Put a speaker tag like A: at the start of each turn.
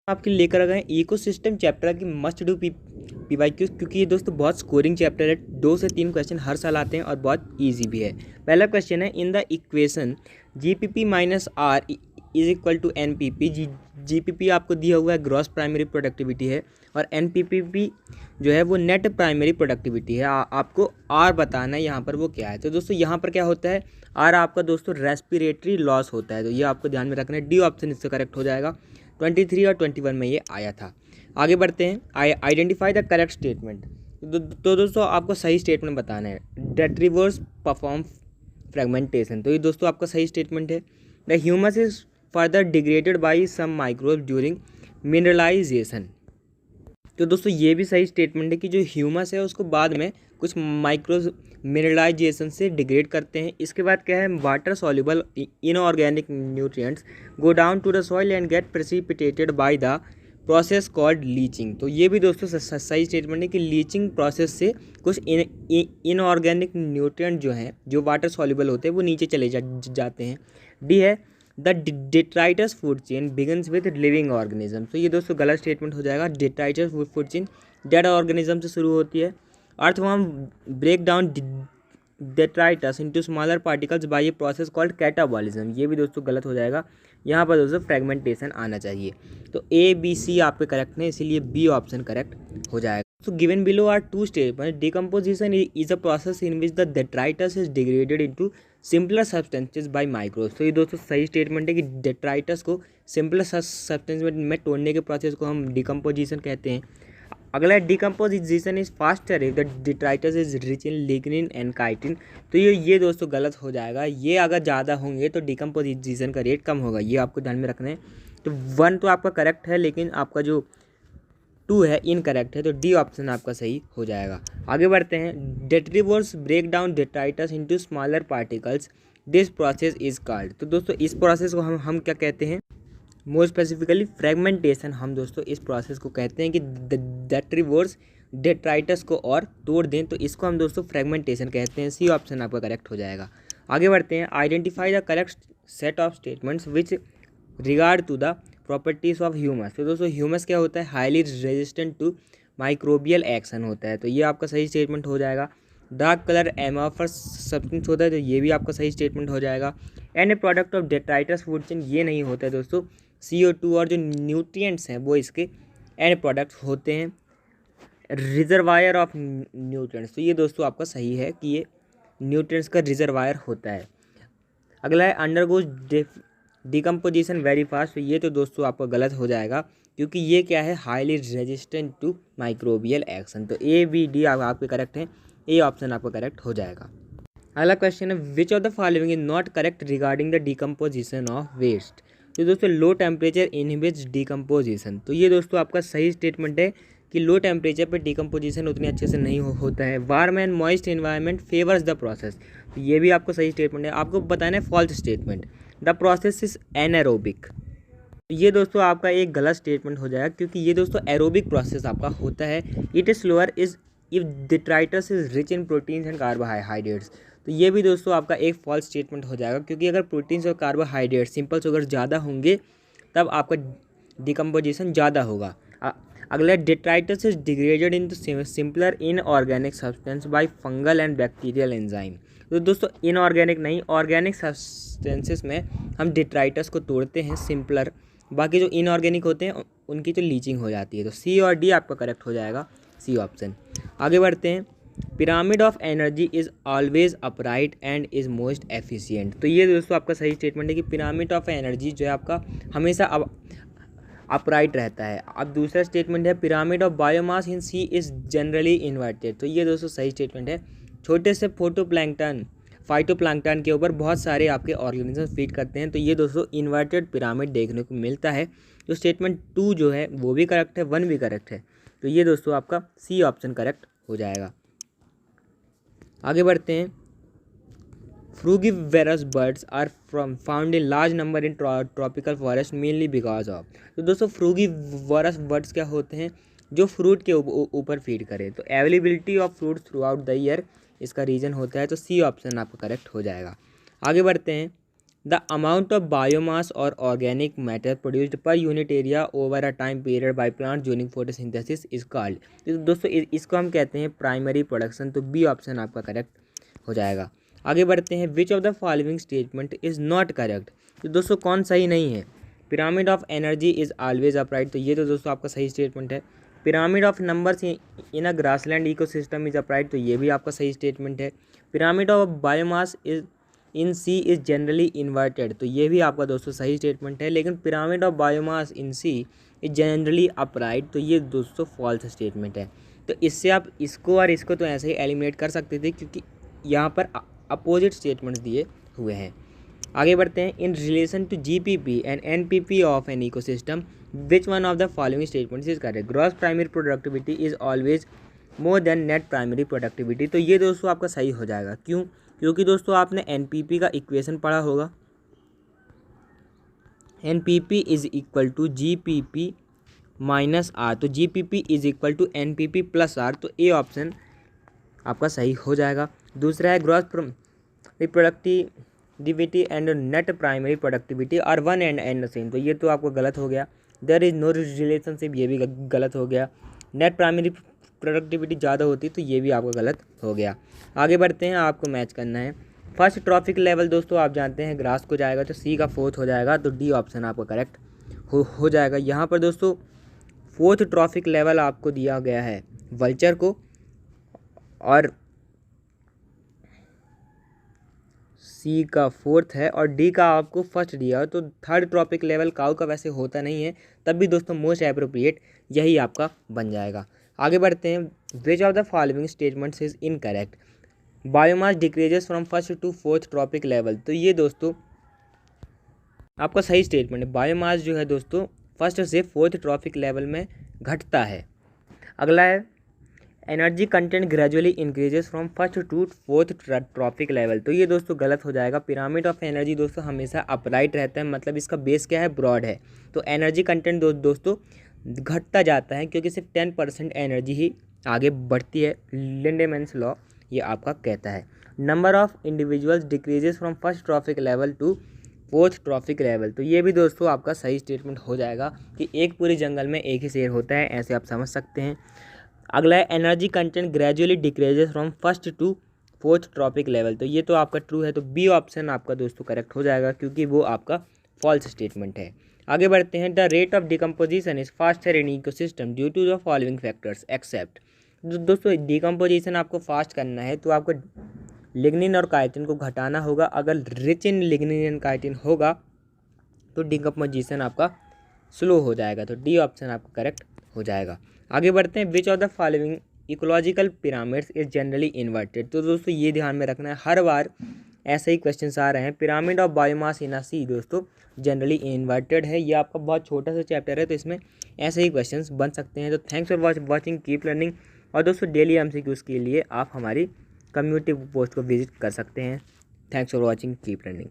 A: आपके लिए लेकर आ गए इकोसिस्टम चैप्टर की मस्ट डू पीवाईक्यूज, क्योंकि ये दोस्तों बहुत स्कोरिंग चैप्टर है। 2 से 3 क्वेश्चन हर साल आते हैं और बहुत इजी भी है। पहला क्वेश्चन है, in the equation GPP minus R is equal to NPP. GPP आपको दिया हुआ है ग्रॉस प्राइमरी प्रोडक्टिविटी है, और एनपीपी जो है वो नेट प्राइमरी प्रोडक्टिविटी है। आपको आर बताना है यहाँ पर वो क्या है। तो दोस्तों यहाँ पर क्या होता है, आर आपका दोस्तों रेस्पिरेटरी लॉस होता है, तो ये आपको ध्यान में रखना है। डी ऑप्शन इससे करेक्ट हो जाएगा। 23 और 21 में ये आया था। आगे बढ़ते हैं, आइडेंटिफाई द करेक्ट स्टेटमेंट। तो दोस्तों आपको सही स्टेटमेंट बताना है। डेट्रीवर्स परफॉर्म फ्रेगमेंटेशन, तो ये दोस्तों आपका सही स्टेटमेंट है। The humus is further degraded by some microbe during mineralisation, तो दोस्तों ये भी सही स्टेटमेंट है कि जो ह्यूमस है उसको बाद में कुछ माइक्रो मिनरलाइजेशन से डिग्रेड करते हैं। इसके बाद क्या है, water soluble inorganic nutrients go down to the soil and get precipitated by the process called leaching. तो ये भी दोस्तों सही स्टेटमेंट है कि लीचिंग प्रोसेस से कुछ इनऑर्गेनिक न्यूट्रिएंट जो हैं, जो वाटर सॉल्युबल होते हैं, वो नीचे चले जाते हैं। डी है, the detritus food chain begins with living organism. तो ये दोस्तों गलत स्टेटमेंट हो जाएगा। Detritus food chain dead organism से शुरू होती है। Earthworm break down detritus into smaller particles by a process called catabolism, ये भी दोस्तों गलत हो जाएगा। यहाँ पर दोस्तों फ्रेगमेंटेशन आना चाहिए। तो ए बी सी आपके करेक्ट हैं, इसीलिए बी ऑप्शन करेक्ट हो जाएगा। So given below are two statements. Decomposition is a process in which the detritus is degraded into simpler substances by microbes. तो ये दोस्तों सही स्टेटमेंट है कि detritus को simpler substance में तोड़ने के प्रोसेस को हम decomposition कहते हैं। अगला decomposition is faster if the detritus is rich in lignin and chitin. तो ये दोस्तों गलत हो जाएगा। ये अगर ज़्यादा होंगे तो डिकम्पोजिशन का रेट कम होगा, ये आपको ध्यान में रखना है। तो 1 तो आपका करेक्ट है, लेकिन आपका जो 2 है इनकरेक्ट है, तो डी ऑप्शन आपका सही हो जाएगा। आगे बढ़ते हैं, detritivores break down detritus into smaller particles, this process is called. तो दोस्तों इस प्रोसेस को हम क्या कहते हैं, मोर स्पेसिफिकली फ्रेगमेंटेशन। हम दोस्तों इस प्रोसेस को कहते हैं कि डेट्रीवर्स डेट्राइटस को और तोड़ दें, तो इसको हम दोस्तों फ्रेगमेंटेशन कहते हैं। सी ऑप्शन आपका करेक्ट हो जाएगा। आगे बढ़ते हैं, identify the correct set of statements which regard to the properties of humus. तो दोस्तों ह्यूमस क्या होता है, highly resistant to microbial action होता है, तो ये आपका सही स्टेटमेंट हो जाएगा। डार्क कलर एमॉर्फस सब्सटेंस होता है, तो ये भी आपका सही स्टेटमेंट हो जाएगा। And A product of detritus food chain, ये नहीं होता है दोस्तों। CO2 और जो न्यूट्रिएंट्स हैं वो इसके एंड प्रोडक्ट्स होते हैं। रिजर्वायर ऑफ न्यूट्रिएंट्स, तो ये दोस्तों आपका सही है कि ये न्यूट्रिएंट्स का रिजर्वायर होता है। अगला है, अंडरगोज डिकम्पोजिशन वेरी फास्ट। तो ये तो दोस्तों आपका गलत हो जाएगा, क्योंकि ये क्या है, highly resistant to microbial action. तो ए बी डी आपके करेक्ट हैं, ए ऑप्शन आपका करेक्ट हो जाएगा। अगला क्वेश्चन है, which of the following is not correct regarding the decomposition of waste. तो दोस्तों लो टेम्परेचर इनहिबिट्स डिकम्पोजिशन। तो ये दोस्तों आपका सही स्टेटमेंट है कि लो टेम्परेचर पर डिकम्पोजिशन उतने अच्छे से नहीं होता है। Warm and moist environment favours the process, तो ये भी आपको सही स्टेटमेंट है। आपको बताना है false statement, the process is anaerobic. ये दोस्तों आपका एक गलत स्टेटमेंट हो जाएगा, क्योंकि ये दोस्तों एरोबिक प्रोसेस आपका होता है। It is slower is if detritus is rich in proteins and carbohydrates. तो ये भी दोस्तों आपका एक फॉल्स स्टेटमेंट हो जाएगा, क्योंकि अगर प्रोटीन्स और कार्बोहाइड्रेट्स सिंपल शुगर ज़्यादा होंगे तब आपका डिकम्पोजिशन ज़्यादा होगा। अगला, detritus is degraded in simpler inorganic substance by fungal and bacterial enzyme. तो दोस्तों इनऑर्गेनिक नहीं, ऑर्गेनिक सब्सटेंसेस में हम डिट्राइटस को तोड़ते हैं सिंपलर, बाकी जो इनऑर्गेनिक होते हैं उनकी तो लीचिंग हो जाती है। तो सी और डी आपका करेक्ट हो जाएगा, सी ऑप्शन। आगे बढ़ते हैं, pyramid of energy is always upright and is most efficient. तो ये दोस्तों आपका सही स्टेटमेंट है कि पिरामिड ऑफ एनर्जी जो है आपका हमेशा अपराइट रहता है। अब दूसरा स्टेटमेंट है, pyramid of biomass in sea is generally inverted. तो ये दोस्तों सही स्टेटमेंट है। छोटे से फाइटोप्लैंक्टन के ऊपर बहुत सारे आपके ऑर्गेनिज्म फीड करते हैं, तो ये दोस्तों इन्वर्टेड पिरामिड देखने को मिलता है। तो स्टेटमेंट 2 जो है वो भी करेक्ट है, 1 भी करेक्ट है, तो ये दोस्तों आपका सी ऑप्शन करेक्ट हो जाएगा। आगे बढ़ते हैं, frugivorous birds are found in large number in tropical forest mainly because of. तो दोस्तों फ्रूगिवेरस बर्ड्स क्या होते हैं, जो फ्रूट के ऊपर फीड करें। तो availability of fruit through out the year इसका रीज़न होता है। तो सी ऑप्शन आपका करेक्ट हो जाएगा। आगे बढ़ते हैं, द अमाउंट ऑफ बायोमास और organic matter produced per unit area over a time period by plant during photosynthesis is called. तो दोस्तों इसको हम कहते हैं प्राइमरी प्रोडक्शन। तो बी ऑप्शन आपका करेक्ट हो जाएगा। आगे बढ़ते हैं, which of the following statement is not correct. तो दोस्तों कौन सही नहीं है। Pyramid of energy is always upright, तो ये तो दोस्तों आपका सही स्टेटमेंट है। Pyramid of numbers in a grassland ecosystem is upright, तो ये भी आपका सही स्टेटमेंट है। Pyramid of biomass is in sea is generally inverted, तो ये भी आपका दोस्तों सही स्टेटमेंट है। लेकिन pyramid of biomass in sea is generally upright, तो ये दोस्तों फॉल्स स्टेटमेंट है। तो इससे आप इसको और इसको तो ऐसे ही एलिमिनेट कर सकते थे, क्योंकि यहाँ पर अपोजिट स्टेटमेंट्स दिए हुए हैं। आगे बढ़ते हैं, in relation to GPP and NPP of an ecosystem which one of the following statements is correct. Gross primary productivity is always more than net primary productivity, तो ये दोस्तों आपका सही हो जाएगा। क्यों? क्योंकि दोस्तों आपने एनपीपी का इक्वेशन पढ़ा होगा, NPP is equal to GPP minus R, तो GPP is equal to NPP plus R, तो ए ऑप्शन आपका सही हो जाएगा। दूसरा है, gross productivity and net primary productivity are one and same, तो ये तो आपको गलत हो गया। देयर इज नो रिलेशनशिप, ये भी गलत हो गया। नेट प्राइमरी प्रोडक्टिविटी ज़्यादा होती, तो ये भी आपका गलत हो गया। आगे बढ़ते हैं, आपको मैच करना है। फर्स्ट ट्रॉफिक लेवल दोस्तों आप जानते हैं ग्रास को जाएगा, तो सी का फोर्थ हो जाएगा, तो डी ऑप्शन आपका करेक्ट हो जाएगा। यहाँ पर दोस्तों फोर्थ ट्रॉफिक लेवल आपको दिया गया है वल्चर को, और सी का फोर्थ है और डी का आपको फर्स्ट दिया, तो थर्ड ट्रॉपिक लेवल काऊ का वैसे होता नहीं है, तब भी दोस्तों मोस्ट एप्रोप्रिएट यही आपका बन जाएगा। आगे बढ़ते हैं, which of the following statements is incorrect. Biomass decreases from first to fourth trophic level, तो ये दोस्तों आपका सही स्टेटमेंट है। बायोमास जो है दोस्तों फर्स्ट से फोर्थ ट्रॉपिक लेवल में घटता है। अगला है, energy content gradually increases from first to fourth trophic level, तो ये दोस्तों गलत हो जाएगा। पिरामिड ऑफ एनर्जी दोस्तों हमेशा अपराइट रहता है, मतलब इसका बेस क्या है, ब्रॉड है, तो एनर्जी कंटेंट दोस्तों घटता जाता है, क्योंकि सिर्फ 10% एनर्जी ही आगे बढ़ती है। लिंडेमैन्स लॉ ये आपका कहता है। Number of individuals decreases from first trophic level to fourth trophic level, तो ये भी दोस्तों आपका सही स्टेटमेंट हो जाएगा कि एक पूरे जंगल में एक ही शेर होता है, ऐसे आप समझ सकते हैं। अगला है, energy content gradually decreases from first to fourth trophic level, तो ये तो आपका ट्रू है, तो बी ऑप्शन आपका दोस्तों करेक्ट हो जाएगा, क्योंकि वो आपका फॉल्स स्टेटमेंट है। आगे बढ़ते हैं, the rate of decomposition is faster in ecosystem due to the following factors except. दोस्तों डिकम्पोजिशन आपको फास्ट करना है, तो आपको लिग्निन और काइटिन को घटाना होगा। अगर rich in lignin and chitin होगा तो डिकम्पोजिशन आपका स्लो हो जाएगा, तो डी ऑप्शन आपका करेक्ट हो जाएगा। आगे बढ़ते हैं, which of the following ecological pyramids is generally inverted, तो दोस्तों ये ध्यान में रखना है, हर बार ऐसे ही क्वेश्चन आ रहे हैं। पिरामिड ऑफ बायोमास इन सी दोस्तों जनरली इन्वर्टेड है, ये आपका बहुत छोटा सा चैप्टर है, तो इसमें ऐसे ही क्वेश्चन बन सकते हैं। तो thanks for watching, keep learning, और दोस्तों डेली एमसीक्यूज़ के लिए आप हमारी कम्युनिटी पोस्ट को विजिट कर सकते हैं। Thanks for watching, keep learning.